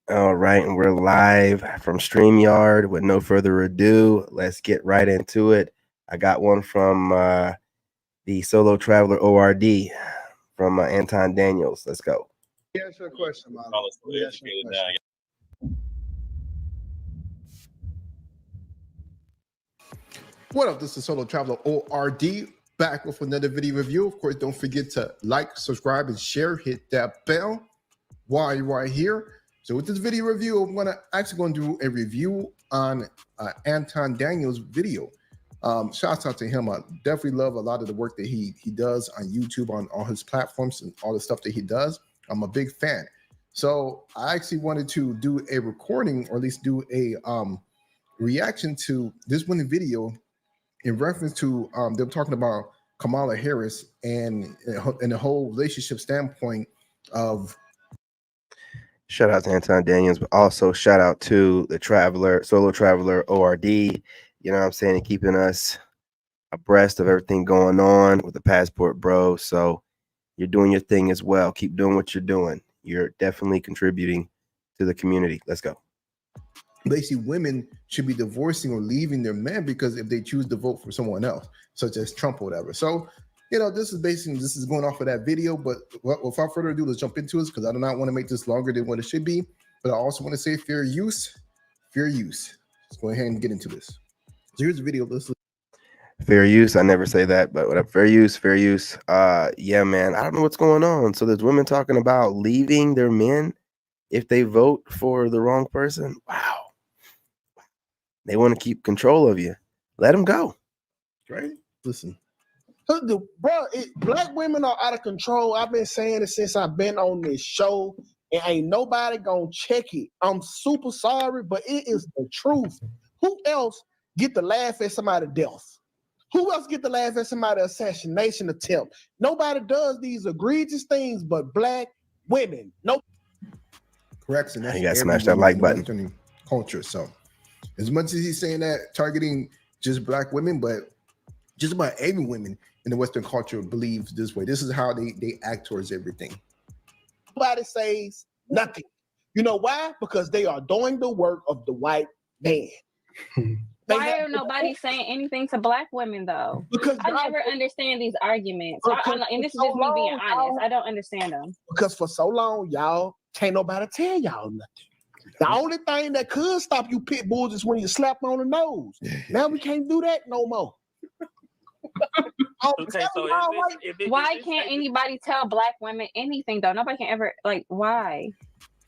All right, and we're live from StreamYard. With no further ado, let's get right into it. I got one from the Solo Traveler ORD from Anton Daniels. Let's go. Let me ask you a question, Molly. Let me ask you a question. What up? This is Solo Traveler ORD back with another video review. Of course, don't forget to like, subscribe, and share. Hit that bell while you're right here. So with this video review, I'm actually going to do a review on Anton Daniels' video. Shouts out to him. I definitely love a lot of the work that he does on YouTube, on all his platforms, and all the stuff that he does. I'm a big fan. So I actually wanted to do a recording, or at least do a reaction to this one video in reference to them talking about Kamala Harris and the whole relationship standpoint of. Shout out to Anton Daniels, but also shout out to the Solo Traveler ORD. You know what I'm saying? And keeping us abreast of everything going on with the Passport Bro. So you're doing your thing as well. Keep doing what you're doing. You're definitely contributing to the community. Let's go. Basically, women should be divorcing or leaving their men because if they choose to vote for someone else, such as Trump or whatever. So, this is going off of that video. But without further ado, let's jump into it because I do not want to make this longer than what it should be. But I also want to say fair use. Let's go ahead and get into this. So here's the video. Fair use. I never say that, but whatever. Fair use. Yeah, man. I don't know what's going on. So there's women talking about leaving their men if they vote for the wrong person. Wow. They want to keep control of you. Let them go. Right? Listen. Black women are out of control. I've been saying it since I've been on this show, and ain't nobody gonna check it. I'm super sorry, but it is the truth. Who else get to laugh at somebody's death? Who else get to laugh at somebody's assassination attempt? Nobody does these egregious things but black women. Nope. Correct. And you gotta smash that like button. Western culture. So as much as he's saying that, targeting just black women, but just about every woman in the Western culture believes this way. This is how they act towards everything. Nobody says nothing. You know why? Because they are doing the work of the white man. Why are nobody saying anything to black women though? Because I never understand these arguments. And this is just me being honest. I don't understand them. Because for so long, y'all can't nobody tell y'all nothing. The only thing that could stop you pit bulls is when you slap on the nose. Now we can't do that no more. Okay, so why can't anybody tell black women anything though? Nobody can ever, why?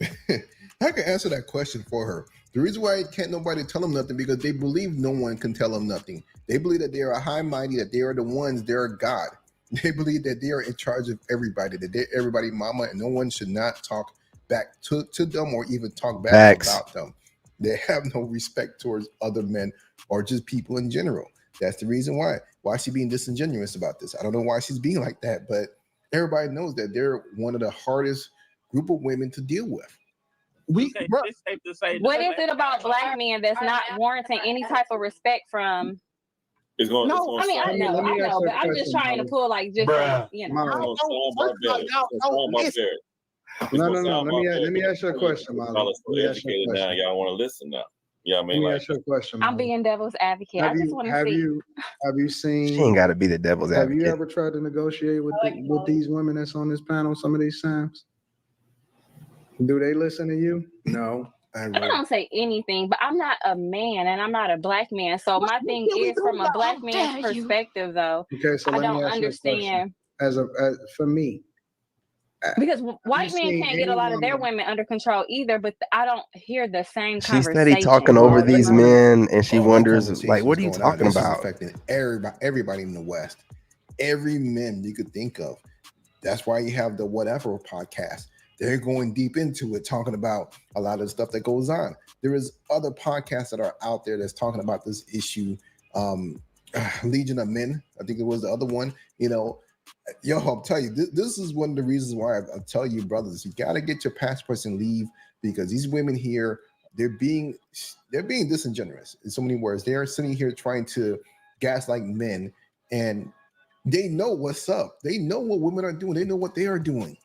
I can answer that question for her. The reason why can't nobody tell them nothing because they believe no one can tell them nothing. They believe that they are high mighty, that they are the ones, they're God. They believe that they are in charge of everybody, that they're everybody mama, and no one should not talk back to them or even talk back about them. They have no respect towards other men or just people in general. That's the reason why. Why is she being disingenuous about this? I don't know why she's being like that, but everybody knows that they're one of the hardest group of women to deal with. What is it about black men that's not warranting any type of respect from? I know, but I'm just trying to pull No. Let me ask you a question, Molly. Now y'all want to listen now. Yeah, let me ask you a question. I'm being devil's advocate. I just want to see. Have you seen? She ain't got to be the devil's advocate. Have you ever tried to negotiate with these women that's on this panel some of these times? Do they listen to you? No. I don't say anything, but I'm not a man and I'm not a black man. So my thing is from a black man's perspective, though. Okay, so I don't understand. For me, because white men can't get a lot of their women under control either, but I don't hear the same She's conversation. steady talking over these men, and she wonders, what are you talking about? This is affecting everybody in the West. Every man you could think of. That's why you have the Whatever podcast. They're going deep into it, talking about a lot of the stuff that goes on. There is other podcasts that are out there that's talking about this issue. Legion of Men, I think it was the other one. I'll tell you, this is one of the reasons why I tell you, brothers, you got to get your passports and leave because these women here, they're being disingenuous in so many words. They're sitting here trying to gaslight men, and they know what's up. They know what women are doing. They know what they are doing.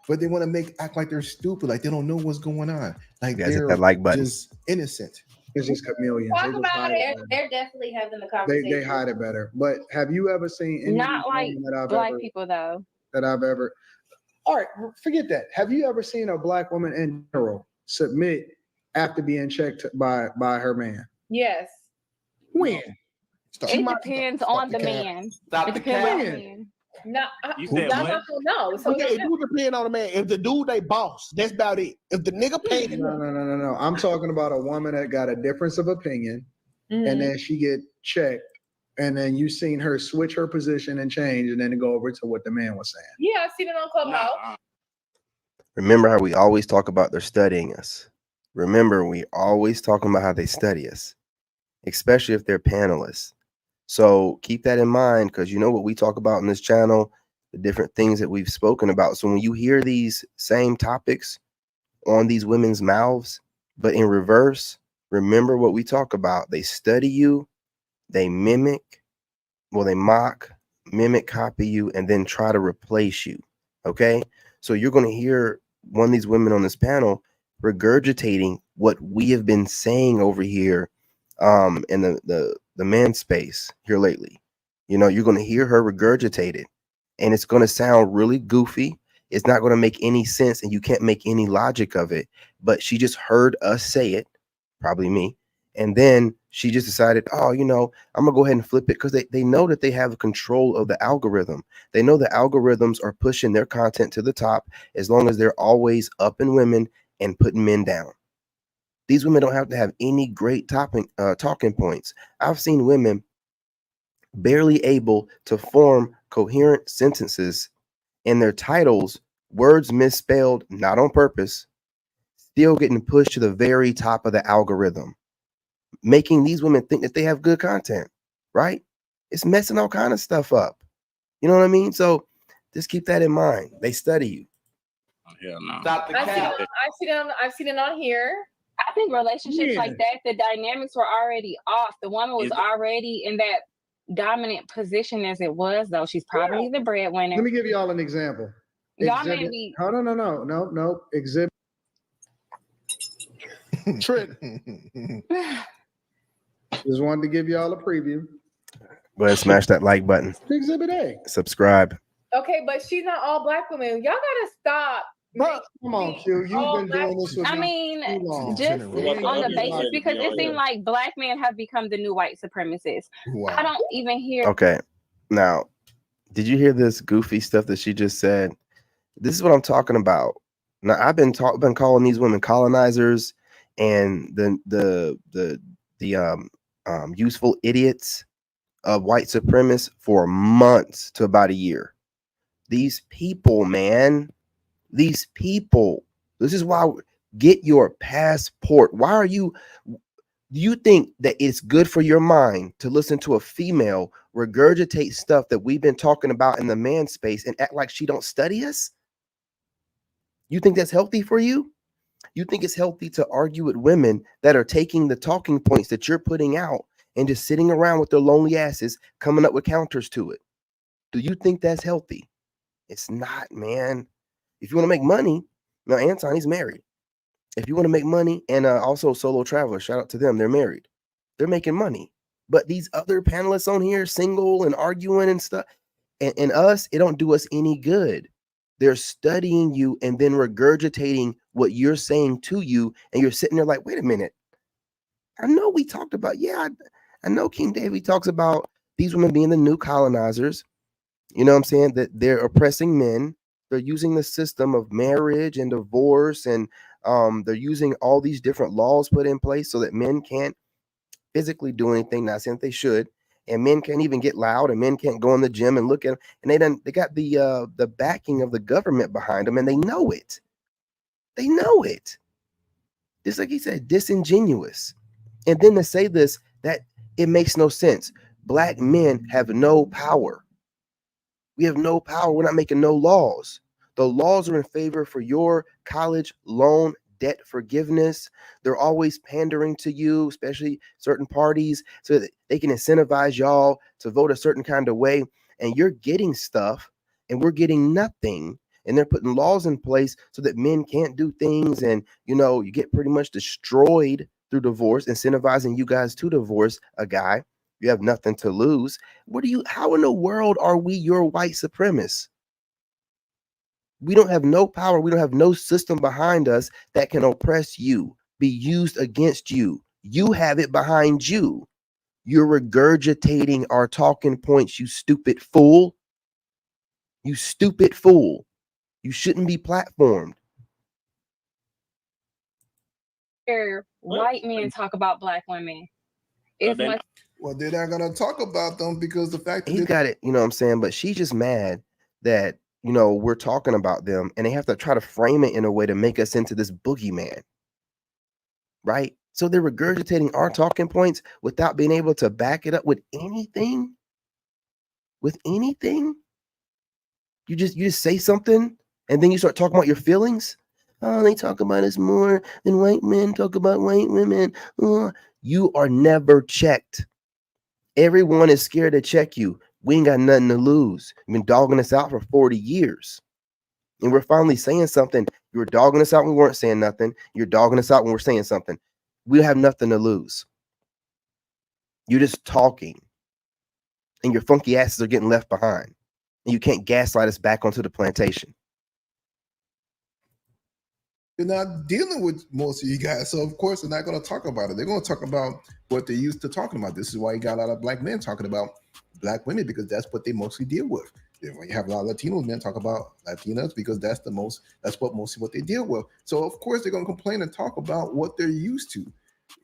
but they want to act like they're stupid, like they don't know what's going on, like You guys hit they're that like button. just innocent. It's just chameleons. Talk about it. They're definitely having the conversation. They hide it better. But have you ever seen any not like black people though? That I've ever. All right, forget that. Have you ever seen a black woman in general submit after being checked by her man? Yes. When? It depends on the man. Stop the cap. No, You said what? No, so it do depend on the man. If the dude they boss, that's about it. If the nigga paid him, No. I'm talking about a woman that got a difference of opinion, and then she get checked, and then you seen her switch her position and change, and then go over to what the man was saying. Yeah, I've seen it on Clubhouse. Remember how we always talk about they're studying us. Remember, we always talking about how they study us, especially if they're panelists. So keep that in mind, because you know what we talk about in this channel, the different things that we've spoken about. So when you hear these same topics on these women's mouths, but in reverse, remember what we talk about. They study you, they they mock, mimic, copy you, and then try to replace you. Okay? So you're going to hear one of these women on this panel regurgitating what we have been saying over here in the man space here lately. You know, you're going to hear her regurgitate it, and it's going to sound really goofy. It's not going to make any sense, and you can't make any logic of it. But she just heard us say it, probably me, and then she just decided, oh, you know, I'm gonna go ahead and flip it, because they know that they have control of the algorithm. They know the algorithms are pushing their content to the top as long as they're always upping women and putting men down. These women don't have to have any great talking points. I've seen women barely able to form coherent sentences, and their titles, words misspelled, not on purpose, still getting pushed to the very top of the algorithm, making these women think that they have good content, right? It's messing all kind of stuff up. You know what I mean? So just keep that in mind. They study you. Hell no. Stop the cap. I've seen it on here. I think relationships like that, the dynamics were already off. The woman was already in that dominant position as it was, though. She's probably the breadwinner. Let me give y'all an example. Y'all may be. No. Exhibit. Trick. Just wanted to give y'all a preview. Go ahead, smash that like button. Exhibit A. Subscribe. Okay, but she's not all black women. Y'all gotta stop. Bro, come on, Q. You've been doing this with me too long. Just on the basis, because it seems like black men have become the new white supremacists. Wow. I don't even hear. Okay, now, did you hear this goofy stuff that she just said? This is what I'm talking about. Now, I've been calling these women colonizers and the useful idiots of white supremacists for months to about a year. These people, man. These people, this is why, get your passport. Why are you, do you think that it's good for your mind to listen to a female regurgitate stuff that we've been talking about in the man space and act like she don't study us? You think that's healthy for you? You think it's healthy to argue with women that are taking the talking points that you're putting out and just sitting around with their lonely asses coming up with counters to it? Do you think that's healthy? It's not, man. If you want to make money, now Anton, he's married. If you want to make money, and also Solo Traveler, shout out to them, they're married. They're making money. But these other panelists on here, single and arguing and stuff, and us, it don't do us any good. They're studying you and then regurgitating what you're saying to you, and you're sitting there like, wait a minute. I know we talked about, I know King David talks about these women being the new colonizers. You know what I'm saying? That they're oppressing men. They're using the system of marriage and divorce, and they're using all these different laws put in place so that men can't physically do anything. Not saying that they should, and men can't even get loud, and men can't go in the gym and look at them. And they got the backing of the government behind them, and they know it. They know it. Just like he said, disingenuous. And then to say this, that it makes no sense. Black men have no power. We have no power. We're not making no laws. The laws are in favor for your college loan debt forgiveness. They're always pandering to you, especially certain parties, so that they can incentivize y'all to vote a certain kind of way. And you're getting stuff and we're getting nothing and they're putting laws in place so that men can't do things, and you get pretty much destroyed through divorce, incentivizing you guys to divorce a guy. You have nothing to lose. How in the world are we your white supremacists? We don't have no power. We don't have no system behind us that can oppress you, be used against you. You have it behind you. You're regurgitating our talking points, you stupid fool. You stupid fool. You shouldn't be platformed. Hear white men talk about black women. It's much. Well, they're not gonna talk about them because the fact that He got it, what I'm saying? But she's just mad that, we're talking about them, and they have to try to frame it in a way to make us into this boogeyman. Right? So they're regurgitating our talking points without being able to back it up with anything. With anything. You just say something and then you start talking about your feelings. Oh, they talk about us more than white men talk about white women. Oh, you are never checked. Everyone is scared to check you. We ain't got nothing to lose. You've been dogging us out for 40 years. And we're finally saying something. You were dogging us out when we weren't saying nothing. You're dogging us out when we're saying something. We have nothing to lose. You're just talking. And your funky asses are getting left behind. And you can't gaslight us back onto the plantation. they're not dealing with most of you guys, so of course they're not going to talk about it. They're going to talk about what they're used to talking about. This is why you got a lot of black men talking about black women, because that's what they mostly deal with. When you have a lot of Latino men talk about Latinas, because that's what mostly what they deal with. So of course they're going to complain and talk about what they're used to.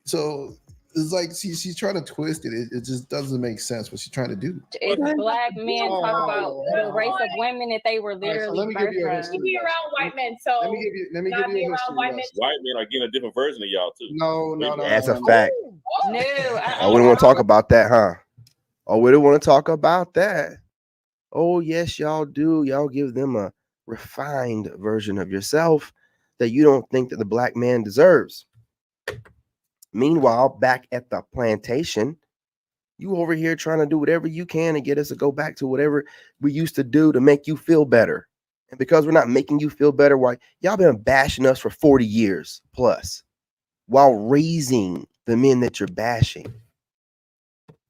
So it's like she's trying to twist it. It just doesn't make sense what she's trying to do. It's black men talk about the race of women that they were literally let me give you a birthed history. from. be around white men, so Let me give you a history white men. lesson. White men are getting a different version of y'all too. No. That's a fact. No, I wouldn't want to talk about that, huh? Oh, we don't want to talk about that. Oh, yes, y'all do. Y'all give them a refined version of yourself that you don't think that the black man deserves. Meanwhile, back at the plantation, you over here trying to do whatever you can to get us to go back to whatever we used to do to make you feel better. And because we're not making you feel better, why y'all been bashing us for 40 years plus while raising the men that you're bashing.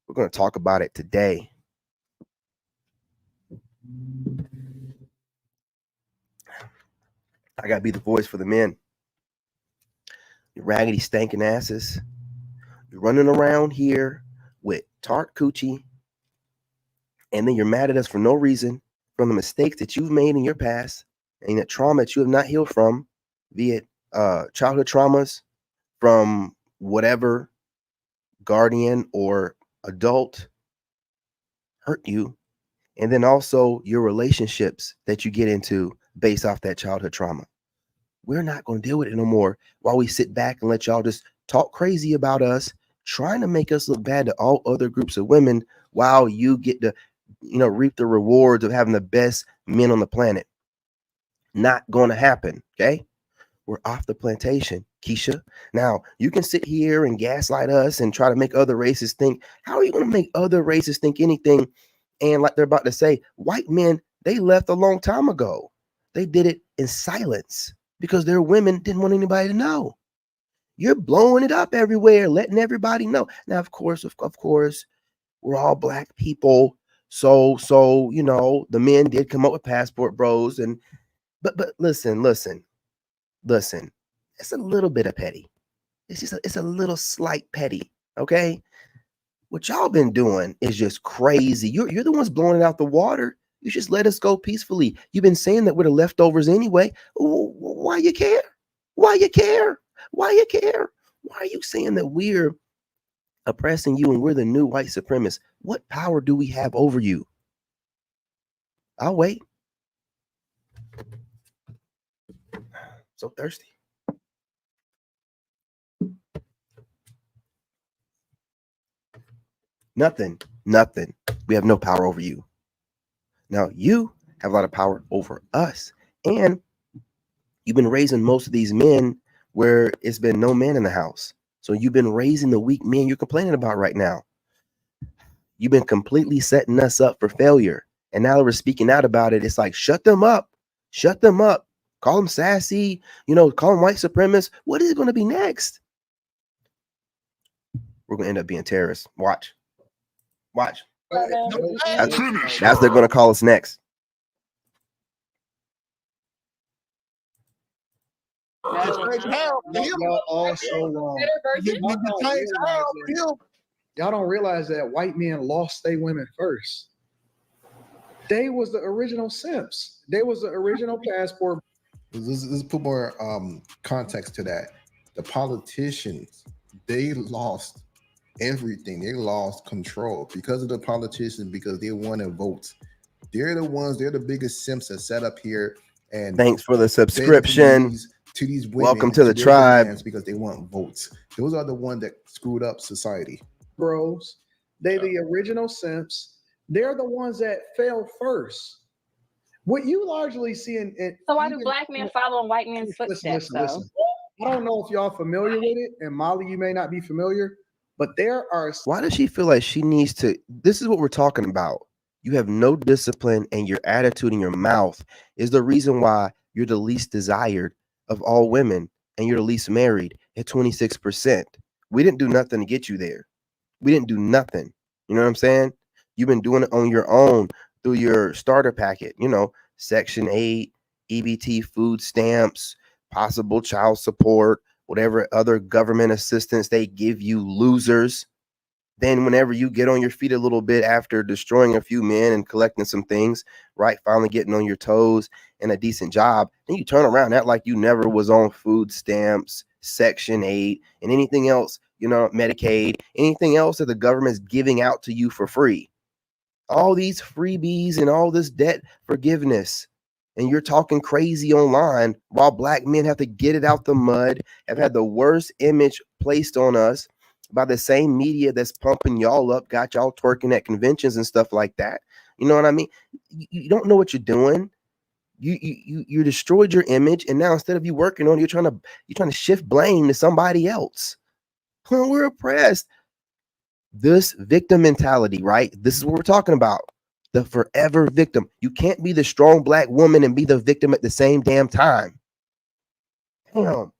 We're going to talk about it today. I got to be the voice for the men. You raggedy, stankin' asses. You're running around here with tart coochie, and then you're mad at us for no reason from the mistakes that you've made in your past and the trauma that you have not healed from, be it childhood traumas from whatever guardian or adult hurt you, and then also your relationships that you get into based off that childhood trauma. We're not going to deal with it no more while we sit back and let y'all just talk crazy about us, trying to make us look bad to all other groups of women while you get to, reap the rewards of having the best men on the planet. Not going to happen. Okay. We're off the plantation, Keisha. Now, you can sit here and gaslight us and try to make other races think. How are you going to make other races think anything? And like they're about to say, white men, they left a long time ago. They did it in silence because their women didn't want anybody to know. You're blowing it up everywhere, letting everybody know. Now, of course, we're all black people. So, the men did come up with passport bros. But listen. It's a little bit of petty. It's a little slight petty. Okay. What y'all been doing is just crazy. You're the ones blowing it out the water. You just let us go peacefully. You've been saying that we're the leftovers anyway. Why you care? Why you care? Why you care? Why are you saying that we're oppressing you and we're the new white supremacists? What power do we have over you? I'll wait. So thirsty. Nothing. We have no power over you. Now, you have a lot of power over us. And you've been raising most of these men where it's been no man in the house. So you've been raising the weak men you're complaining about right now. You've been completely setting us up for failure. And now that we're speaking out about it, it's like, shut them up. Shut them up. Call them sassy, call them white supremacists. What is it going to be next? We're going to end up being terrorists. Watch. Watch. That's what they're going to call us next. Y'all also y'all don't realize that white men lost their women first. They was the original simps. They was the original passport. Let's put more context to that. The politicians, they lost everything. They lost control because of the politicians, because they wanted votes. They're the biggest simps that sat up here and thanks for the subscription. To these women. Welcome to the tribe. Because they want votes. Those are the ones that screwed up society. Bros, they the original simps. They're the ones that fell first. What you largely see in so why do black men follow in white men's footsteps? Listen. I don't know if y'all familiar with it, and Molly, you may not be familiar, but there are. Why does she feel like she needs to? This is what we're talking about. You have no discipline, and your attitude in your mouth is the reason why you're the least desired of all women, and you're the least married at 26%. We didn't do nothing to get you there. We didn't do nothing. You know what I'm saying? You've been doing it on your own through your starter packet, Section 8, EBT food stamps, possible child support, whatever other government assistance they give you, losers. Then whenever you get on your feet a little bit after destroying a few men and collecting some things, right, finally getting on your toes and a decent job, then you turn around and act like you never was on food stamps, Section 8, and anything else, Medicaid, anything else that the government's giving out to you for free. All these freebies and all this debt forgiveness. And you're talking crazy online while black men have to get it out the mud, have had the worst image placed on us by the same media that's pumping y'all up, got y'all twerking at conventions and stuff like that. You know what I mean? You don't know what you're doing. You destroyed your image, and now instead of you working on it, you're trying to shift blame to somebody else. We're oppressed. This victim mentality, right? This is what we're talking about. The forever victim. You can't be the strong black woman and be the victim at the same damn time. Damn.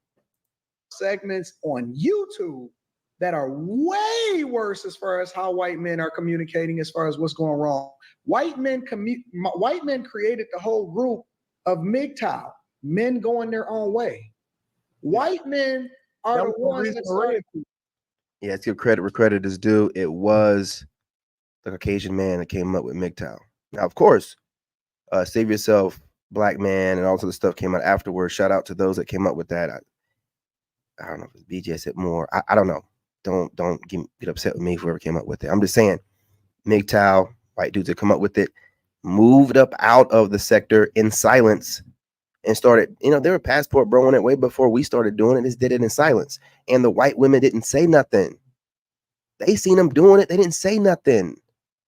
Segments on YouTube that are way worse as far as how white men are communicating as far as what's going wrong. White men created the whole group of MGTOW, men going their own way. White men are the ones that started. Yeah, let's give credit where credit is due. It was the Caucasian man that came up with MGTOW. Now, of course, Save Yourself, Black Man, and all of the stuff came out afterwards. Shout out to those that came up with that. I don't know if BJ said more. I don't know. Don't get upset with me, whoever came up with it. I'm just saying, MGTOW, white dudes that come up with it, moved up out of the sector in silence and started, they were passport broing it way before we started doing it. Just did it in silence. And the white women didn't say nothing. They seen them doing it. They didn't say nothing.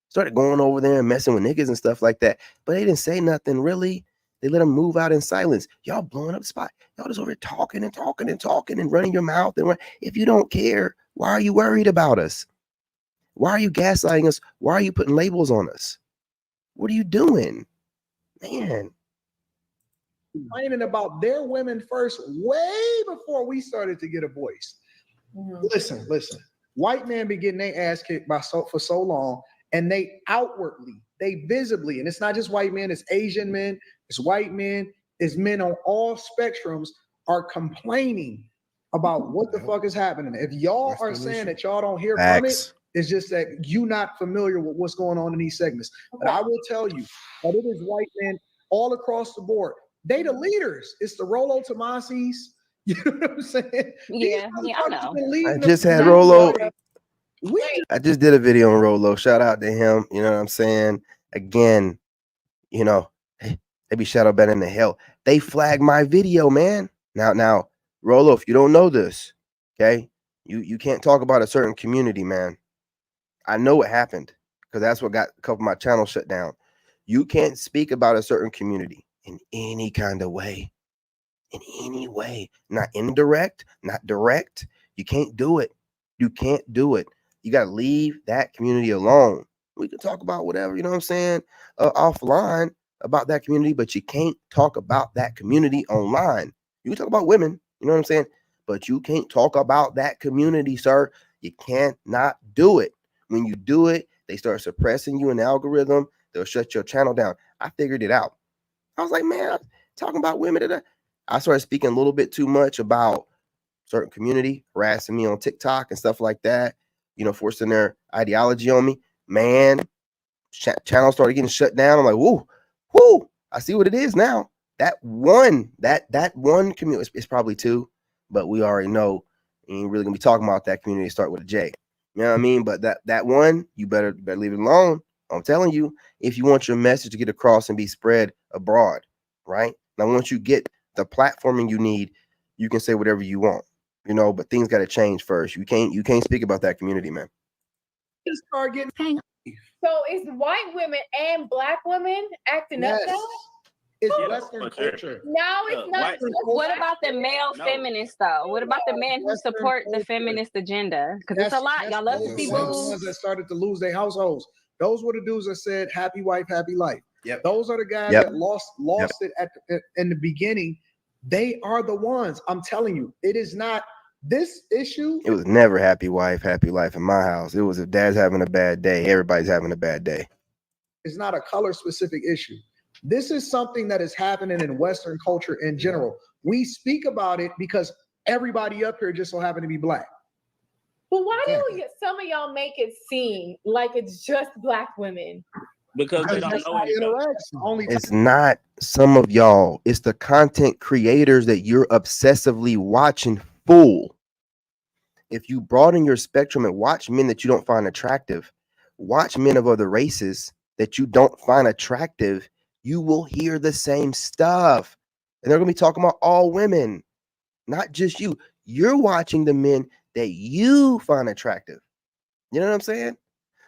Started going over there and messing with niggas and stuff like that. But they didn't say nothing, really. They let them move out in silence. Y'all blowing up the spot. Y'all just over here talking and running your mouth. If you don't care, why are you worried about us? Why are you gaslighting us? Why are you putting labels on us? What are you doing? Man. Complaining about their women first way before we started to get a voice. Mm-hmm. Listen. White men be getting their ass kicked for so long, and they outwardly, they visibly, and it's not just white men, it's Asian men, it's white men, it's men on all spectrums are complaining about what the fuck is happening. If y'all are saying that y'all don't hear from it, it's just that you not familiar with what's going on in these segments. But I will tell you that it is white men all across the board. They the leaders. It's the Rollo Tomasis. You know what I'm saying? Yeah, I know. I just had Rollo. I just did a video on Rollo. Shout out to him. You know what I'm saying? Again, they be shadow banning the hell. They flagged my video, man. Now, Rollo, if you don't know this, okay, you can't talk about a certain community, man. I know what happened because that's what got a couple of my channels shut down. You can't speak about a certain community in any kind of way. In any way, not indirect, not direct. You can't do it. You can't do it. You got to leave that community alone. We can talk about whatever, you know what I'm saying, offline. about that community, but you can't talk about that community online. You can talk about women, you know what I'm saying? But you can't talk about that community, sir. You can't not do it. When you do it, they start suppressing you in the algorithm. They'll shut your channel down. I figured it out. I was like, man, I'm talking about women today. I started speaking a little bit too much about certain community, harassing me on TikTok and stuff like that, forcing their ideology on me. Man, channel started getting shut down. I'm like, whoo, I see what it is now. That one community, it's probably two, but we already know you ain't really gonna be talking about that community start with a J. You know what I mean? But that one, you better leave it alone. I'm telling you, if you want your message to get across and be spread abroad, right? Now, once you get the platforming you need, you can say whatever you want, but things got to change first. You can't speak about that community, man. Just start getting. So it's white women and black women acting up now? It's Western culture. No, it's not. What about the male feminists, though? What about the men who support the feminist agenda? Because it's a lot. Y'all love to see the ones that started to lose their households. Those were the dudes that said "happy wife, happy life." Yep. Those are the guys that lost it in the beginning. They are the ones. I'm telling you, it is not this issue. It was never happy wife, happy life in my house. It was if dad's having a bad day, everybody's having a bad day. It's not a color specific issue. This is something that is happening in Western culture in general. We speak about it because everybody up here just so happen to be black. But why do some of y'all make it seem like it's just black women? Because they don't know interaction. It's not some of y'all. It's the content creators that you're obsessively watching full. If you broaden your spectrum and watch men that you don't find attractive, watch men of other races that you don't find attractive, you will hear the same stuff. And they're going to be talking about all women, not just you. You're watching the men that you find attractive. You know what I'm saying?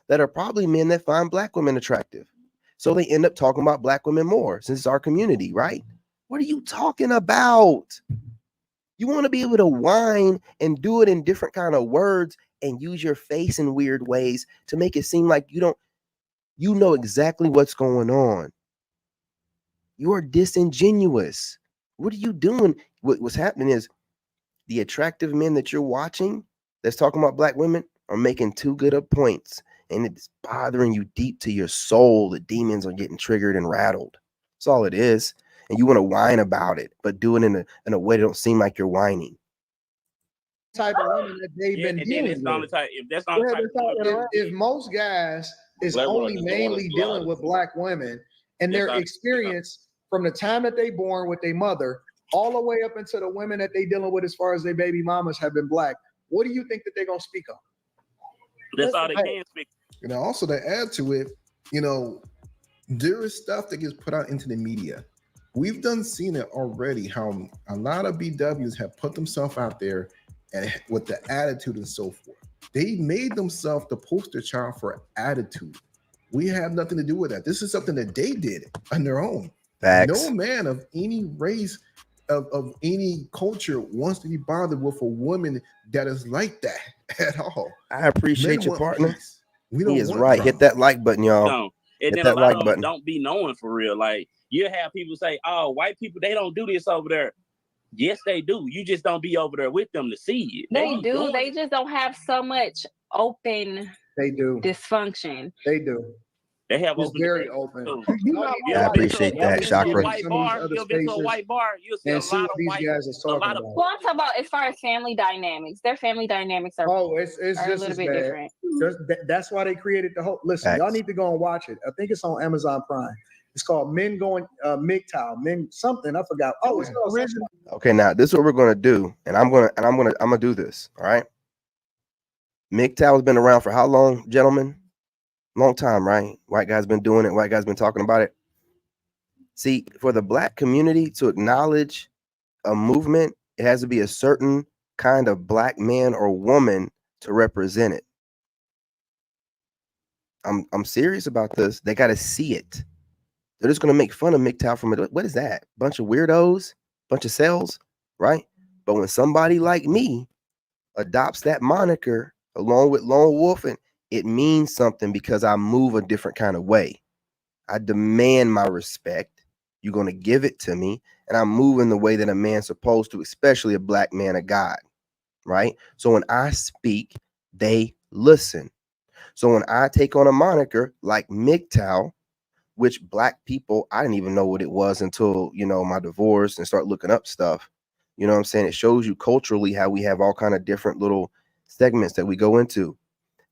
That are probably men that find black women attractive. So they end up talking about black women more since it's our community, right? What are you talking about? You want to be able to whine and do it in different kind of words and use your face in weird ways to make it seem like you know exactly what's going on. You are disingenuous. What are you doing? What's happening is the attractive men that you're watching that's talking about black women are making too good of points, and it's bothering you deep to your soul. The demons are getting triggered and rattled. That's all it is. And you want to whine about it, but do it in a way that don't seem like you're whining. Type of women that they've been dealing with. If most guys is only mainly dealing with black women and their experience from the time that they born with their mother all the way up into the women that they dealing with as far as their baby mamas have been black, what do you think that they're going to speak on? That's all they can speak. Also to add to it, there is stuff that gets put out into the media. We've seen it already, how a lot of BWs have put themselves out there and with the attitude and so forth. They made themselves the poster child for attitude. We have nothing to do with that. This is something that they did on their own. Facts. No man of any race, of any culture wants to be bothered with a woman that is like that at all. I appreciate your partner. Peace. He is right. Hit that like button, y'all. No. And then a lot of them don't be knowing for real. Like, you have people say, oh, white people, they don't do this over there. Yes, they do. You just don't be over there with them to see it. They do. They just don't have so much open dysfunction. They do. They have it's very open. I appreciate that, Chakra. You've been to a white bar, you'll see a lot of these guys are talking about. Well, I'm talking about as far as family dynamics. Their family dynamics are it's just a little bit different. That's why they created the whole. Listen, y'all need to go and watch it. I think it's on Amazon Prime. It's called Men Going MGTOW, Men something. I forgot. Oh, it's original. Okay, now this is what we're gonna do, and I'm gonna do this. All right. MGTOW has been around for how long, gentlemen? Long time, right? White guys been doing it. White guys been talking about it. See, for the black community to acknowledge a movement, it has to be a certain kind of black man or woman to represent it. I'm serious about this. They got to see it. They're just going to make fun of MGTOW from it. What is that? Bunch of weirdos, bunch of cells, right? But when somebody like me adopts that moniker along with Lone Wolf, and it means something because I move a different kind of way. I demand my respect. You're going to give it to me. And I'm moving the way that a man's supposed to, especially a black man of God. Right? So when I speak, they listen. So when I take on a moniker like MGTOW, which black people, I didn't even know what it was until, my divorce and start looking up stuff. You know what I'm saying? It shows you culturally how we have all kind of different little segments that we go into.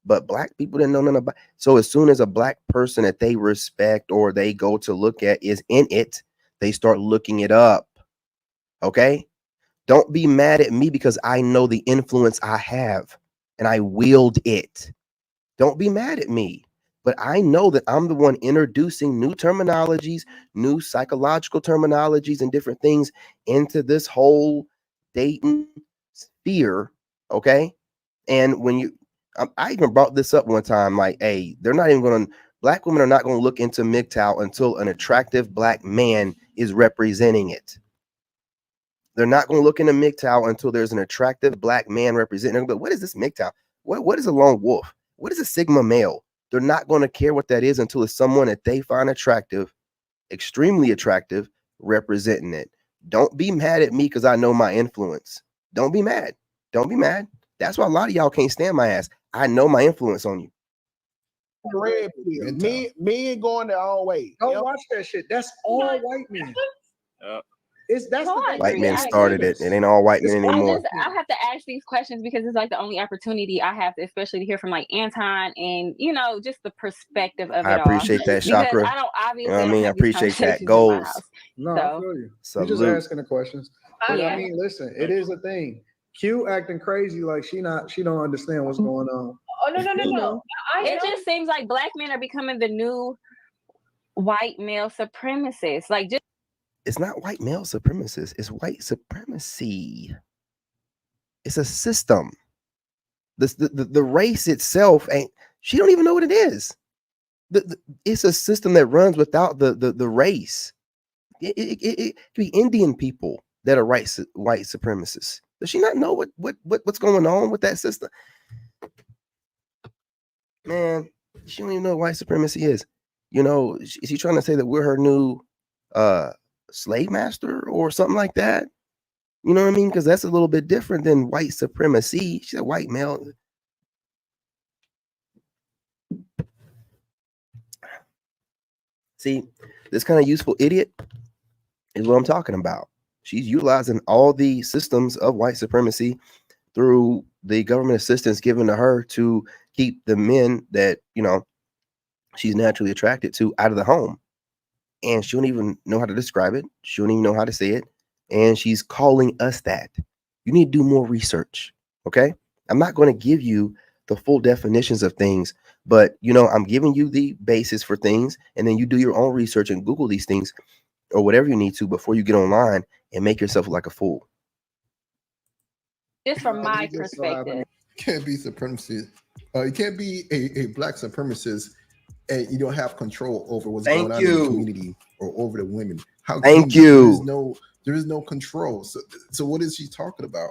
But black people didn't know nothing about. So as soon as a black person that they respect or they go to look at is in it, they start looking it up. Okay? Don't be mad at me because I know the influence I have and I wield it. Don't be mad at me. But I know that I'm the one introducing new terminologies, new psychological terminologies, and different things into this whole dating sphere. Okay. And when I even brought this up one time, like, hey, they're not even going to, black women are not going to look into MGTOW until an attractive black man is representing it. They're not going to look into MGTOW until there's an attractive black man representing it. But what is this MGTOW? What is a lone wolf? What is a Sigma male? They're not going to care what that is until it's someone that they find attractive, extremely attractive, representing it. Don't be mad at me because I know my influence. Don't be mad. Don't be mad. That's why a lot of y'all can't stand my ass. I know my influence on you. Red pill. Men going their own way. Don't watch that shit. That's all white men. That's No, the I thing. White agree. men I started agree. it. It ain't all white men It's all anymore. white men. I have to ask these questions because it's like the only opportunity I have, to, especially to hear from like Anton and just the perspective of I it all. appreciate that, Because Chakra. I don't You know what I I don't mean? I have these appreciate that. conversations in my Goals. house. No, I So feel you. You just Salute. asking the questions. But Yeah. I mean, listen, it is a thing. Q acting crazy like she don't understand what's going on. Oh no. It just seems like black men are becoming the new white male supremacists. Like, just It's not white male supremacists. It's white supremacy. It's a system. The race itself ain't. She don't even know what it is. It's a system that runs without the race. It could be Indian people that are white supremacists. Does she not know what's going on with that system? Man, she don't even know what white supremacy is. Is she trying to say that we're her new slave master or something like that? You know what I mean? Because that's a little bit different than white supremacy. She's a white male. See, this kind of useful idiot is what I'm talking about. She's utilizing all the systems of white supremacy through the government assistance given to her to keep the men that, she's naturally attracted to out of the home. And she don't even know how to describe it. She don't even know how to say it. And she's calling us that. You need to do more research. Okay. I'm not going to give you the full definitions of things, but I'm giving you the basis for things, and then you do your own research and Google these things or whatever you need to before you get online and make yourself look like a fool. just from my perspective. Can't be supremacy. You can't be a black supremacist and you don't have control over what's going on in the community or over the women. How Thank you. There is no control. So what is she talking about?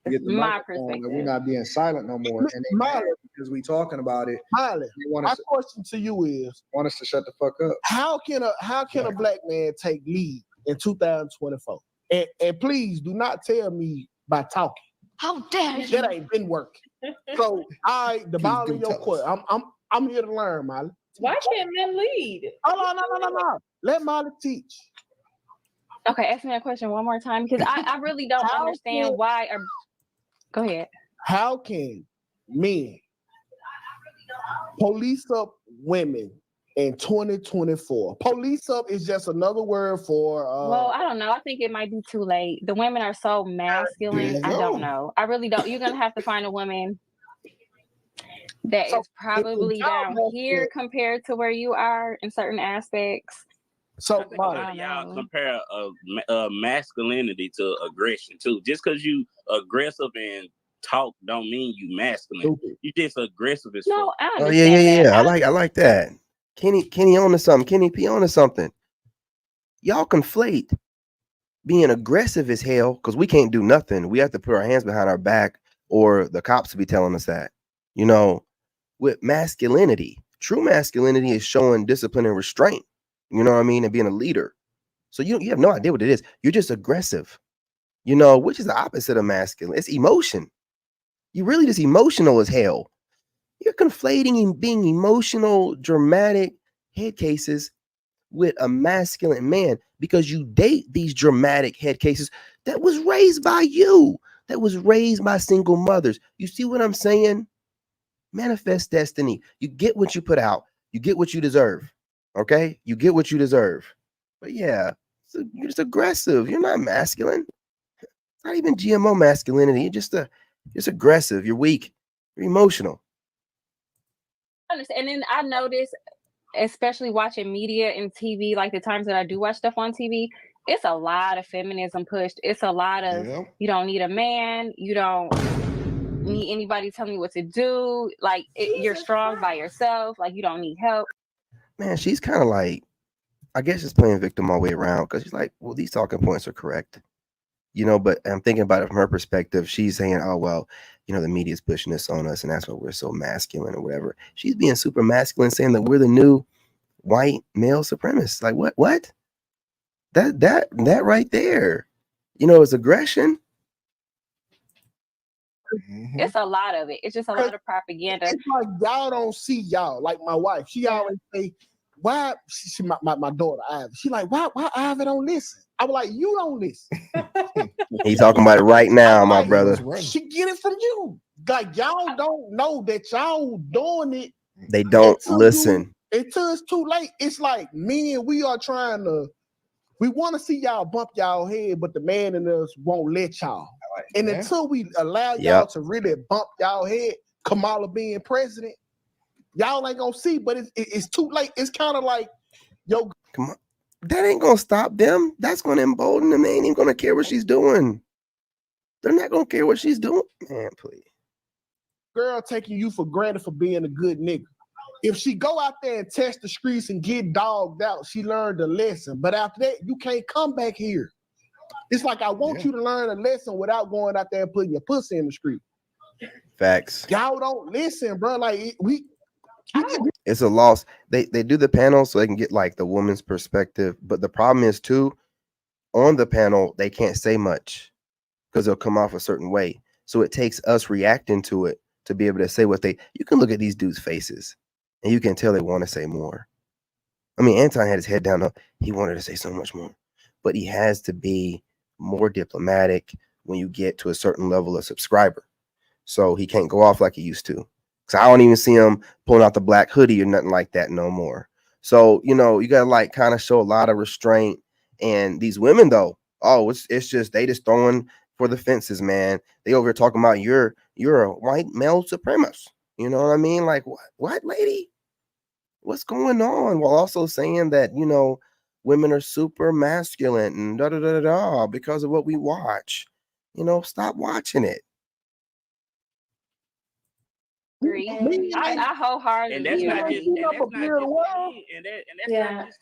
Get the My microphone, and perspective. we're not being silent no more. And they mad because we talking about it. Miley, They want my us, question to you is: want us to shut the fuck up. how can a black man take lead in 2024? And please do not tell me by talking. How dare you? That ain't been working. So the ball in your court. I'm here to learn, Molly. Why can't men lead? Oh no. Let Molly teach. Okay, ask me that question one more time because I really don't understand why. Go ahead. How can men police up women in 2024? Police up is just another word for. Well, I don't know. I think it might be too late. The women are so masculine. I don't know. I really don't. You're gonna have to find a woman that is probably down here compared to where you are in certain aspects. So y'all compare masculinity to aggression too. Just because you aggressive and talk don't mean you masculine. You just aggressive as no, fuck. I understand that. I like that. Kenny on to something. Kenny P on to something. Y'all conflate being aggressive as hell because we can't do nothing. We have to put our hands behind our back, or the cops will be telling us that. With masculinity, True masculinity is showing discipline and restraint. You know what I mean? And being a leader. So you have no idea what it is. You're just aggressive, which is the opposite of masculine. It's emotion. You're really just emotional as hell. You're conflating being emotional, dramatic head cases with a masculine man because you date these dramatic head cases that was raised by you, that was raised by single mothers. You see what I'm saying? Manifest destiny. You get what you put out. You get what you deserve. Okay? You get what you deserve. But yeah, you're just aggressive. You're not masculine. It's not even GMO masculinity. You're just aggressive. You're weak. You're emotional. And then I noticed, especially watching media and TV, like the times that I do watch stuff on TV, it's a lot of feminism pushed. It's a lot of you don't need a man, you don't need anybody telling you what to do. Like you're strong by yourself. Like you don't need help. Man, she's kind of like, I guess, just playing victim all the way around because she's like, well, these talking points are correct. But I'm thinking about it from her perspective. She's saying, oh, well, the media's pushing this on us and that's why we're so masculine or whatever. She's being super masculine, saying that we're the new white male supremacists. Like what? That right there, is aggression. It's a lot of it. It's just a lot of propaganda. It's like y'all don't see y'all. Like my wife, she always say, why she my daughter Ivy. She like, why Ivy don't listen? I was like, you don't listen. He's talking about it right now, my brother. She get it from you. Like y'all don't know that y'all doing it. They don't listen. Until it's too late. It's like men, we are trying to, we want to see y'all bump y'all head, but the man in us won't let y'all. And until we allow y'all to really bump y'all head, Kamala being president, y'all ain't gonna see, but it's too late. It's kind of like, yo, come on. That ain't gonna stop them. That's gonna embolden them. They ain't even gonna care what she's doing. They're not gonna care what she's doing. Man, please. Girl taking you for granted for being a good nigga. If she go out there and test the streets and get dogged out, she learned a lesson. But after that, you can't come back here. It's like I want you to learn a lesson without going out there and putting your pussy in the street. Facts. Y'all don't listen, bro. Like it's a loss. They do the panel so they can get like the woman's perspective. But the problem is too, on the panel, they can't say much because they'll come off a certain way. So it takes us reacting to it to be able to say what you can look at these dudes' faces and you can tell they want to say more. I mean, Anton had his head down. He wanted to say so much more, but he has to be more diplomatic when you get to a certain level of subscriber. So he can't go off like he used to. Because I don't even see him pulling out the black hoodie or nothing like that no more. So, you got to like kind of show a lot of restraint. And these women, though, it's just, they just throwing for the fences, man. They over here talking about you're a white male supremacist. You know what I mean? Like, what, lady? What's going on? While also saying that, women are super masculine and da-da-da-da-da because of what we watch. Stop watching it. I wholeheartedly and that's not just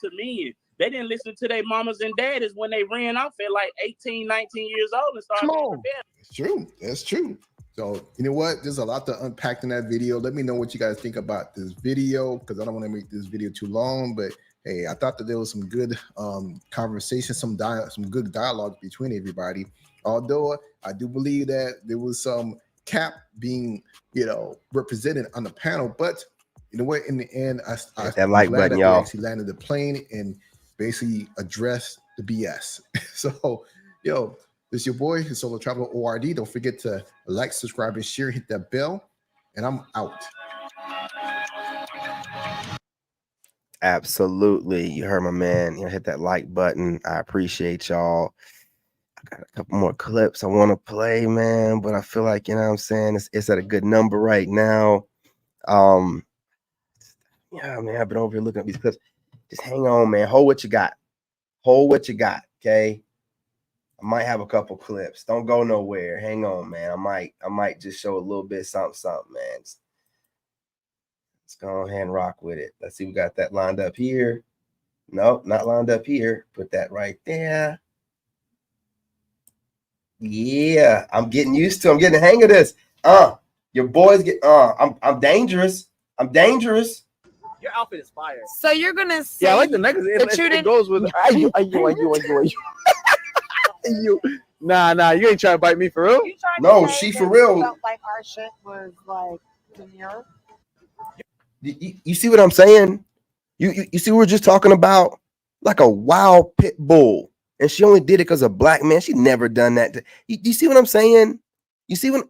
to men. They didn't listen to their mamas and daddies when they ran off at like 18, 19 years old and started rebelling. It's true. That's true. So, you know what? There's a lot to unpack in that video. Let me know what you guys think about this video because I don't want to make this video too long. But hey, I thought that there was some good conversation, some good dialogue between everybody. Although I do believe that there was some cap being, represented on the panel. But you know what? In the end, I that like button, y'all. Actually landed the plane and basically addressed the BS. So, this is your boy, his Solo Traveler ORD. Don't forget to like, subscribe, and share. Hit that bell. And I'm out. Absolutely. You heard my man. Hit that like button. I appreciate y'all. I got a couple more clips I want to play, man. But I feel like, what I'm saying, it's at a good number right now. Yeah, man, I've been over here looking at these clips. Just hang on, man. Hold what you got. Okay? I might have a couple clips. Don't go nowhere. Hang on, man. I might just show a little bit something, man. Let's go ahead and rock with it. Let's see. We got that lined up here. Nope, not lined up here. Put that right there. Yeah, I'm getting used to. I'm getting the hang of this. Your boys get. I'm dangerous. I'm dangerous. Your outfit is fire. So you're gonna say Yeah, I like the necklace. It goes with you. Nah, you ain't trying to bite me for real. No, she for real. Felt like our shit was like demure. You see what I'm saying? You see, we're just talking about like a wild pit bull, and she only did it because a black man. She never done that. You see what I'm saying? You see what?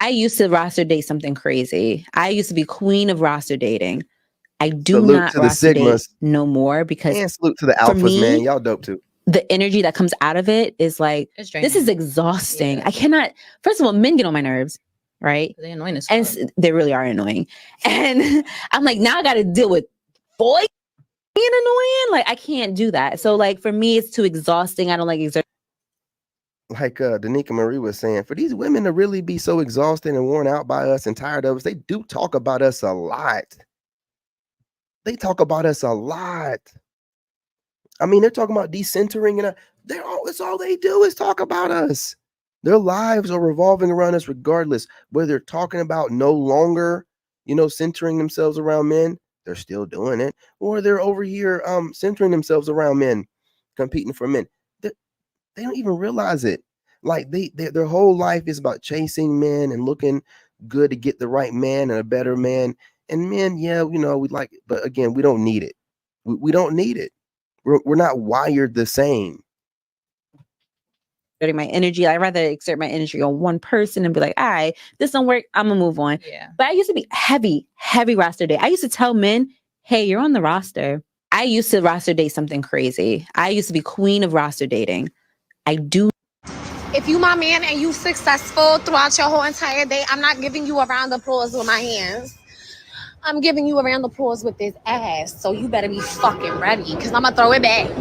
I used to roster date something crazy. I used to be queen of roster dating. I do Salute not to the roster date Sigmas. no more because And salute to the for alphas, me, man. Y'all dope too. the energy that comes out of it is like, It's this is draining. exhausting. Yeah. I cannot, first of all, men get on my nerves, right? They annoying as And fuck. they really are annoying. And I'm like, now I got to deal with boys being annoying. Like, I can't do that. So like, for me, it's too exhausting. I don't like exerting. Like Danica Marie was saying, for these women to really be so exhausted and worn out by us and tired of us, they do talk about us a lot. They talk about us a lot. I mean, they're talking about decentering, and that's all they do is talk about us. Their lives are revolving around us, regardless whether they're talking about no longer, centering themselves around men. They're still doing it, or they're over here centering themselves around men, competing for men. They don't even realize it. Like their whole life is about chasing men and looking good to get the right man and a better man. And men, yeah, we like it, but again, we don't need it. We don't need it. We're not wired the same. My energy. I'd rather exert my energy on one person and be like, all right, this don't work. I'm gonna move on. Yeah. But I used to be heavy roster date. I used to tell men, hey, you're on the roster. I used to roster date something crazy. I used to be queen of roster dating. I do. If you my man and you successful throughout your whole entire day, I'm not giving you a round of applause with my hands. I'm giving you a round of applause with this ass. So you better be fucking ready, because I'm gonna throw it back.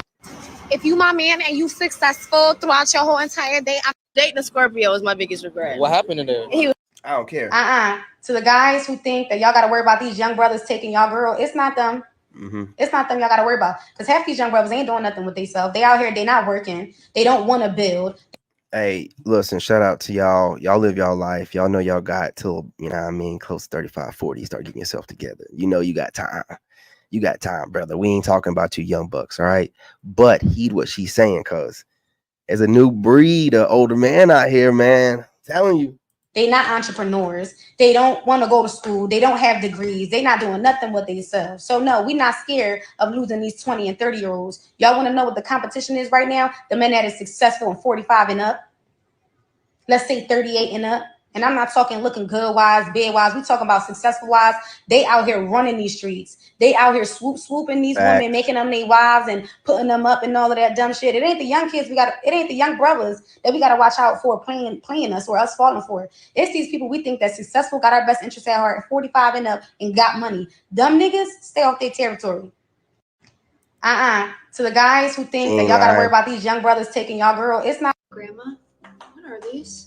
If you my man and you successful throughout your whole entire day, I'm Dating a Scorpio is my biggest regret. What happened in there? I don't care. To the guys who think that y'all gotta worry about these young brothers taking y'all girl, it's not them. Mm-hmm. It's not them y'all gotta worry about. Because half these young brothers ain't doing nothing with themselves. They out here, they not working. They don't want to build. Hey, listen, shout out to y'all. Y'all live y'all life. Y'all know y'all got till, close to 35, 40, start getting yourself together. You got time. You got time, brother. We ain't talking about you young bucks, all right? But heed what she's saying, cuz there's a new breed of older man out here, man. I'm telling you. They not entrepreneurs. They don't want to go to school. They don't have degrees. They not doing nothing with themselves. So no, we not scared of losing these 20 and 30-year-olds. Y'all want to know what the competition is right now? The men that is successful in 45 and up. Let's say 38 and up. And I'm not talking looking good wise, bed wise. We talking about successful wise. They out here running these streets. They out here swooping these women, making them their wives and putting them up and all of that dumb shit. It ain't the young kids it ain't the young brothers that we gotta watch out for playing us or us falling for it. It's these people we think that successful, got our best interests at heart, 45 and up, and got money. Dumb niggas, stay off their territory. To the guys who think that y'all gotta worry about these young brothers taking y'all girl, it's not. Grandma, what are these?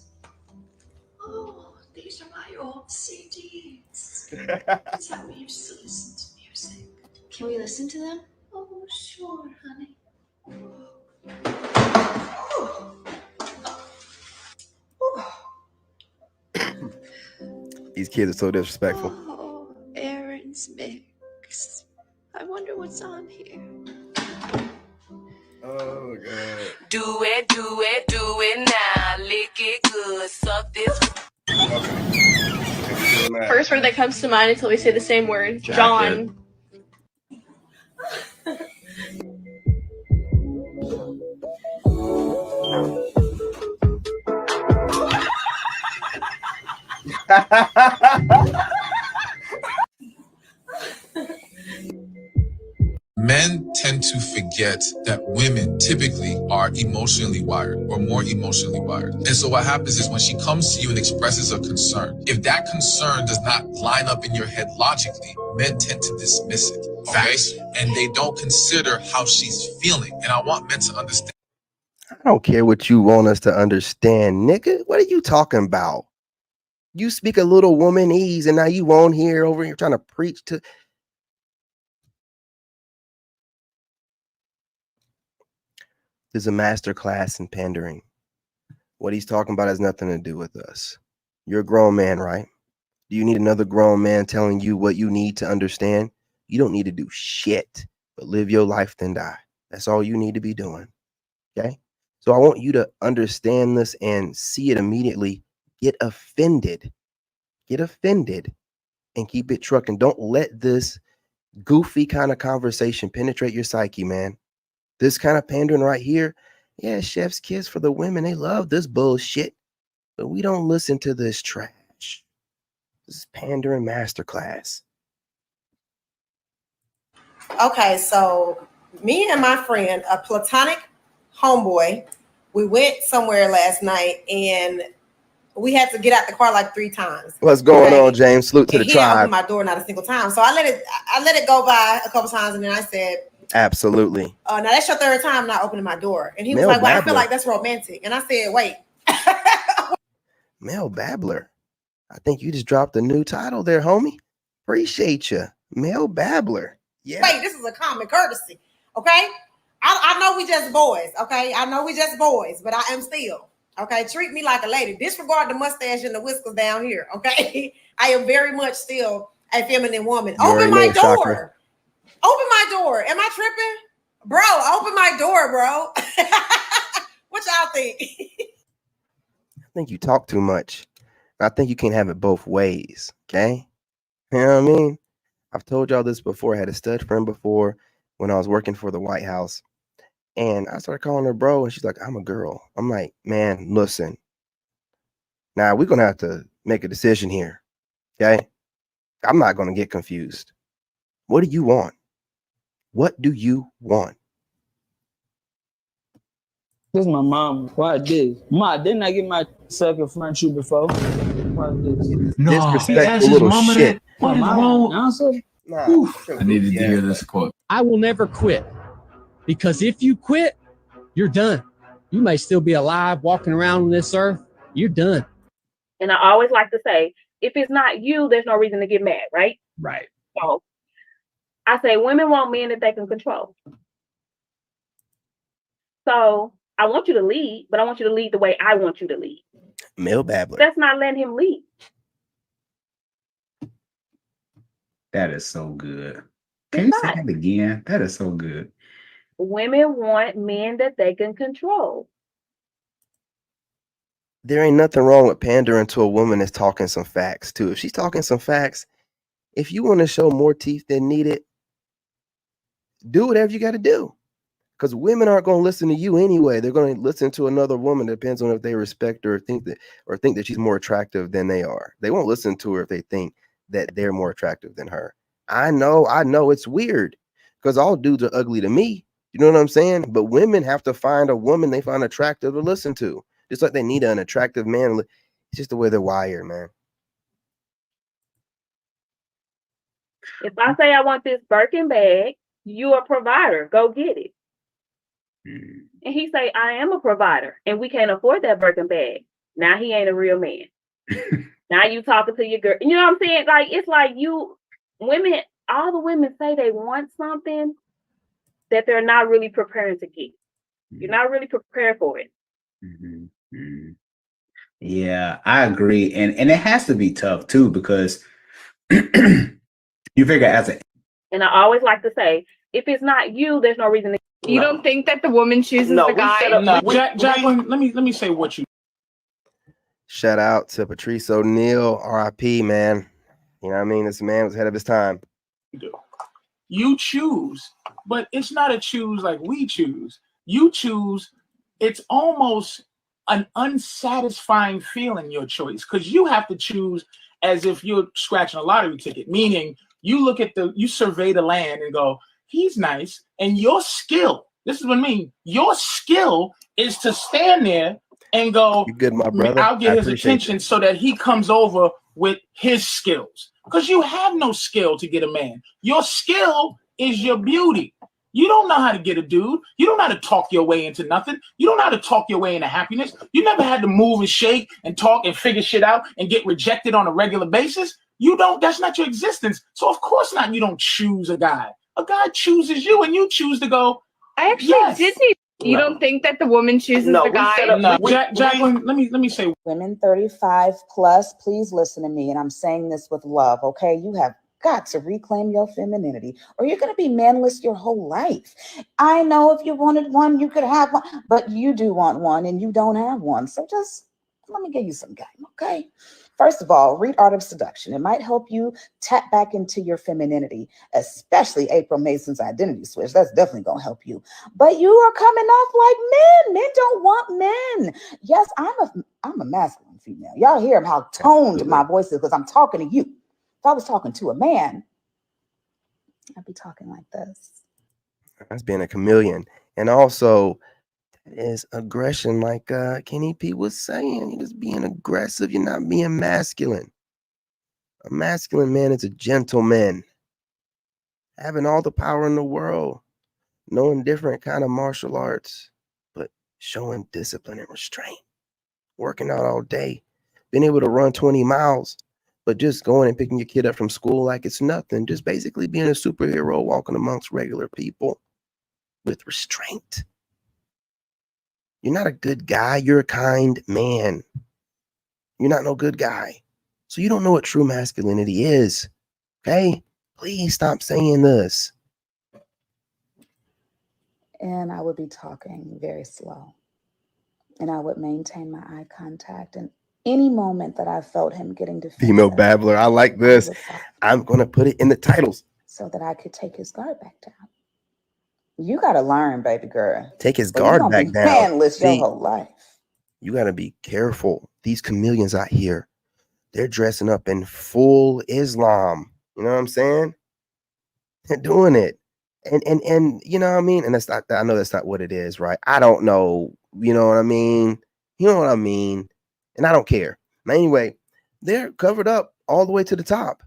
Oh, these are my old CDs. That's how we used to listen to music. Can we listen to them? Oh, sure, honey. These kids are so disrespectful. Oh, Aaron's mix. I wonder what's on here. Oh, God. Do it now. Lick it good. Suck this. First word that comes to mind until we say the same word. Jacket. John. Men tend to forget that women typically are emotionally wired or more emotionally wired. And so what happens is when she comes to you and expresses a concern, if that concern does not line up in your head logically, men tend to dismiss it. Okay? And they don't consider how she's feeling. And I want men to understand. I don't care what you want us to understand, nigga. What are you talking about? You speak a little womanese, and now you on here over here trying to preach to. There's a master class in pandering. What he's talking about has nothing to do with us. You're a grown man, right? Do you need another grown man telling you what you need to understand? You don't need to do shit, but live your life, then die. That's all you need to be doing. Okay? So I want you to understand this and see it immediately. Get offended. Get offended and keep it trucking. Don't let this goofy kind of conversation penetrate your psyche, man. This kind of pandering right here, yeah, chef's kiss for the women. They love this bullshit, but we don't listen to this trash. This is pandering masterclass. Okay, so me and my friend, a platonic homeboy, we went somewhere last night and we had to get out the car like 3 times. What's going on, James? Salute to the He didn't tribe. open my door not a single time. So I let it go by a couple times, and then I said, Absolutely. now that's your 3rd time not opening my door. And he was Male like, well, I feel babbler. like that's romantic. And I said, wait. Male babbler. I think you just dropped a new title there, homie. Appreciate you. Male babbler. Yeah. Wait, this is a common courtesy. Okay. I know we just boys. Okay. I know we just boys, but I am still. Okay. Treat me like a lady. Disregard the mustache and the whiskers down here. Okay. I am very much still a feminine woman. Open my door. Shocker. Open my door. Am I tripping? Bro, open my door, bro. What y'all think? I think you talk too much. I think you can't have it both ways. Okay. You know what I mean? I've told y'all this before. I had a stud friend before when I was working for the White House. And I started calling her bro. And she's like, I'm a girl. I'm like, man, listen. Now we're going to have to make a decision here. Okay. I'm not going to get confused. What do you want? What do you want? This is my mom. Why this? Ma, didn't I get my second front shoe before? Why this? No, Disrespectful little shit. What is wrong? I needed to hear this quote. I will never quit, because if you quit, you're done. You may still be alive walking around on this earth. You're done. And I always like to say, if it's not you, there's no reason to get mad, right? Right. So I say women want men that they can control. So I want you to lead, but I want you to lead the way I want you to lead. Male babbler. That's not letting him lead. That is so good. Can you say that again? That is so good. Women want men that they can control. There ain't nothing wrong with pandering to a woman that's talking some facts too. If she's talking some facts, if you want to show more teeth than needed, do whatever you got to do. Because women aren't going to listen to you anyway. They're going to listen to another woman. It depends on if they respect her or think that she's more attractive than they are. They won't listen to her if they think that they're more attractive than her. I know it's weird because all dudes are ugly to me. You know what I'm saying? But women have to find a woman they find attractive to listen to. Just like they need an attractive man. It's just the way they're wired, man. If I say I want this Birkin bag, you a provider, go get it. And he say, I am a provider and we can't afford that Birkin bag. Now he ain't a real man. Now you talking to your girl. You know what I'm saying? Like, it's like women, all the women say they want something that they're not really preparing to get. You're not really prepared for it. Yeah, I agree. And it has to be tough too, because you figure and I always like to say, if it's not you, there's no reason to. You don't think that the woman chooses the guy? Jacqueline, let me say what you. Shout out to Patrice O'Neal, RIP, man. You know what I mean? This man was ahead of his time. You choose, but it's not a choose like we choose. You choose. It's almost an unsatisfying feeling, your choice, because you have to choose as if you're scratching a lottery ticket, meaning you look at you survey the land and go, he's nice. And your skill, this is what I mean, your skill is to stand there and go, you good, my brother. I'll get his attention so that he comes over with his skills. Because you have no skill to get a man. Your skill is your beauty. You don't know how to get a dude. You don't know how to talk your way into nothing. You don't know how to talk your way into happiness. You never had to move and shake and talk and figure shit out and get rejected on a regular basis. You don't, that's not your existence. So of course not, you don't choose a guy. A guy chooses you and you choose to go, I actually did need You don't think that the woman chooses the guy? Jacqueline, let me say. Women 35 plus, please listen to me, and I'm saying this with love, okay? You have got to reclaim your femininity, or you're going to be manless your whole life. I know if you wanted one, you could have one, but you do want one, and you don't have one. So just let me give you some game, okay? First of all, read Art of Seduction. It might help you tap back into your femininity, especially April Mason's Identity Switch. That's definitely going to help you. But you are coming off like men. Men don't want men. Yes, I'm a masculine female. Y'all hear how toned my voice is because I'm talking to you. If I was talking to a man, I'd be talking like this. That's being a chameleon. And also, is aggression, like Kenny P was saying. You're just being aggressive. You're not being masculine. A masculine man is a gentleman, having all the power in the world, knowing different kind of martial arts, but showing discipline and restraint, working out all day, being able to run 20 miles, but just going and picking your kid up from school like it's nothing, just basically being a superhero walking amongst regular people with restraint. You're not a good guy. You're a kind man. You're not no good guy. So you don't know what true masculinity is. Okay? Please stop saying this. And I would be talking very slow. And I would maintain my eye contact. And any moment that I felt him getting defensive, Female babbler. I like this. I'm going to put it in the titles. So that I could take his guard back down. You got to learn, baby girl. Take his guard back down. Manless your whole life. You got to be careful. These chameleons out here, they're dressing up in full Islam. You know what I'm saying? They're doing it. And you know what I mean? And that's not, I know that's not what it is, right? I don't know. You know what I mean? You know what I mean? And I don't care. But anyway, they're covered up all the way to the top.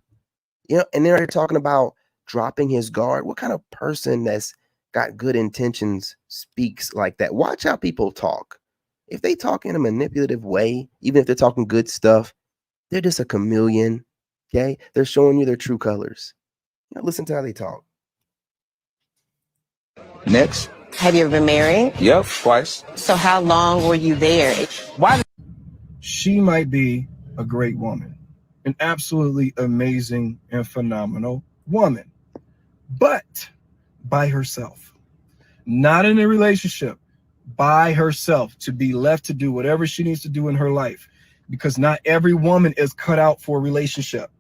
You know, and they're talking about dropping his guard. What kind of person that's got good intentions speaks like that? Watch how people talk. If they talk in a manipulative way, even if they're talking good stuff, they're just a chameleon. Okay, they're showing you their true colors. You know, listen to how they talk. Next. Have you ever been married? Yep, twice. So how long were you there? Why? She might be a great woman, an absolutely amazing and phenomenal woman, but by herself, not in a relationship, by herself, to be left to do whatever she needs to do in her life, because not every woman is cut out for a relationship.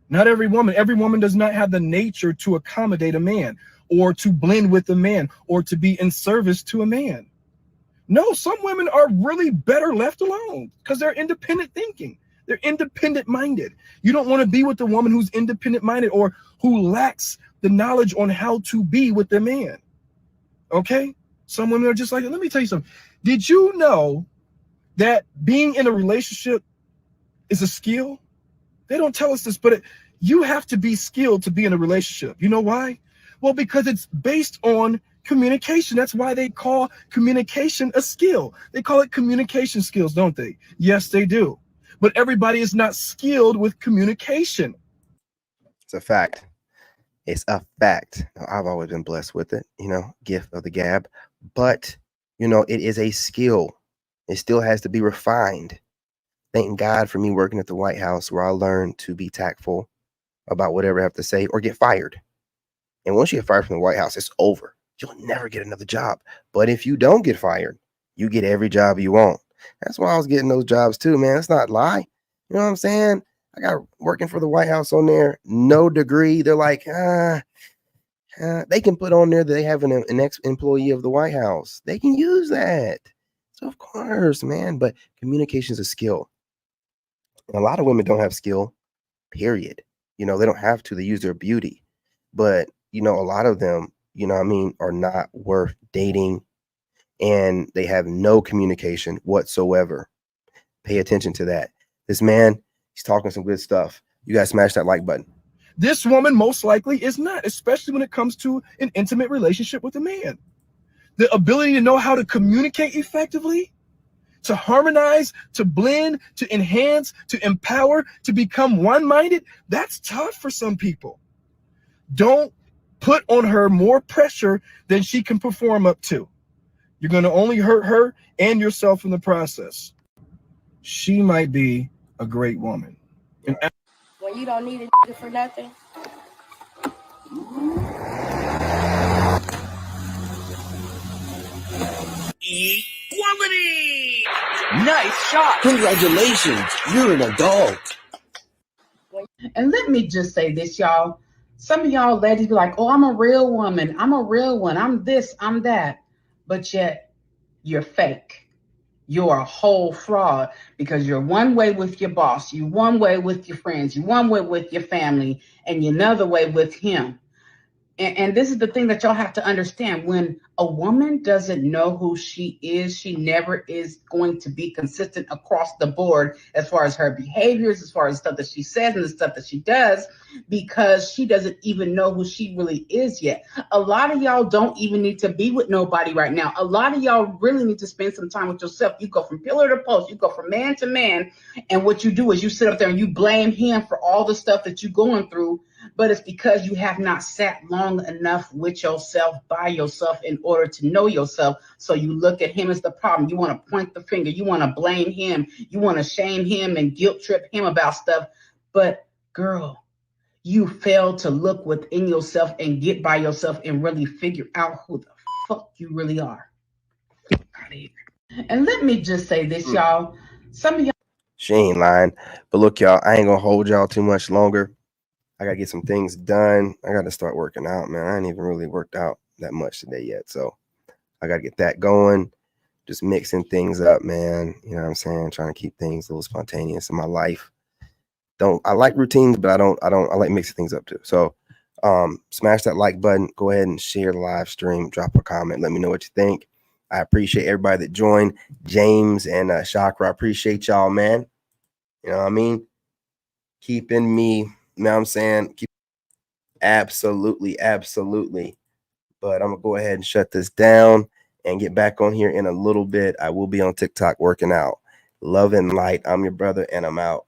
Not every woman does not have the nature to accommodate a man or to blend with a man or to be in service to a man. No, some women are really better left alone because they're independent thinking. They're independent minded. You don't want to be with a woman who's independent minded or who lacks the knowledge on how to be with a man. Okay? Some women are just like, let me tell you something. Did you know that being in a relationship is a skill? They don't tell us this, but you have to be skilled to be in a relationship. You know why? Well, because it's based on communication. That's why they call communication a skill. They call it communication skills, don't they? Yes, they do. But everybody is not skilled with communication. It's a fact. It's a fact. I've always been blessed with it, you know, gift of the gab. But, you know, it is a skill. It still has to be refined. Thank God for me working at the White House, where I learned to be tactful about whatever I have to say or get fired. And once you get fired from the White House, it's over. You'll never get another job. But if you don't get fired, you get every job you want. That's why I was getting those jobs too, man. Let's not lie. You know what I'm saying? I got working for the White House on there, no degree. They're like, they can put on there that they have an ex-employee of the White House. They can use that. So of course, man. But communication is a skill. And a lot of women don't have skill, period. You know, they don't have to. They use their beauty. But, you know, a lot of them, you know what I mean, are not worth dating. And they have no communication whatsoever. Pay attention to that. This man, he's talking some good stuff. You guys smash that like button. This woman most likely is not, especially when it comes to an intimate relationship with a man. The ability to know how to communicate effectively, to harmonize, to blend, to enhance, to empower, to become one-minded, that's tough for some people. Don't put on her more pressure than she can perform up to. You're going to only hurt her and yourself in the process. She might be a great woman. When you don't need a nigga for nothing. Equality! Nice shot! Congratulations, you're an adult. And let me just say this, y'all. Some of y'all ladies be like, oh, I'm a real woman. I'm a real one. I'm this, I'm that. But yet, you're fake. You're a whole fraud because you're one way with your boss, you one way with your friends, you one way with your family, and you're another way with him. And this is the thing that y'all have to understand. When a woman doesn't know who she is, she never is going to be consistent across the board as far as her behaviors, as far as stuff that she says and the stuff that she does, because she doesn't even know who she really is yet. A lot of y'all don't even need to be with nobody right now. A lot of y'all really need to spend some time with yourself. You go from pillar to post, you go from man to man, and what you do is you sit up there and you blame him for all the stuff that you're going through, but it's because you have not sat long enough with yourself, by yourself, in order to know yourself. So you look at him as the problem. You want to point the finger. You want to blame him. You want to shame him and guilt trip him about stuff. But girl, you fail to look within yourself and get by yourself and really figure out who the fuck you really are. Get out of here. And let me just say this, y'all. Some of y'all. She ain't lying. But look, y'all, I ain't gonna hold y'all too much longer. I gotta get some things done. I gotta start working out, man. I ain't even really worked out that much today yet. So I gotta get that going. Just mixing things up, man. You know what I'm saying? Trying to keep things a little spontaneous in my life. I like routines, but I like mixing things up too. So smash that like button, go ahead and share the live stream, drop a comment, let me know what you think. I appreciate everybody that joined. James and Chakra, I appreciate y'all, man. You know what I mean? Keeping me, you know what I'm saying? Absolutely. But I'm gonna go ahead and shut this down and get back on here in a little bit. I will be on TikTok working out. Love and light. I'm your brother, and I'm out.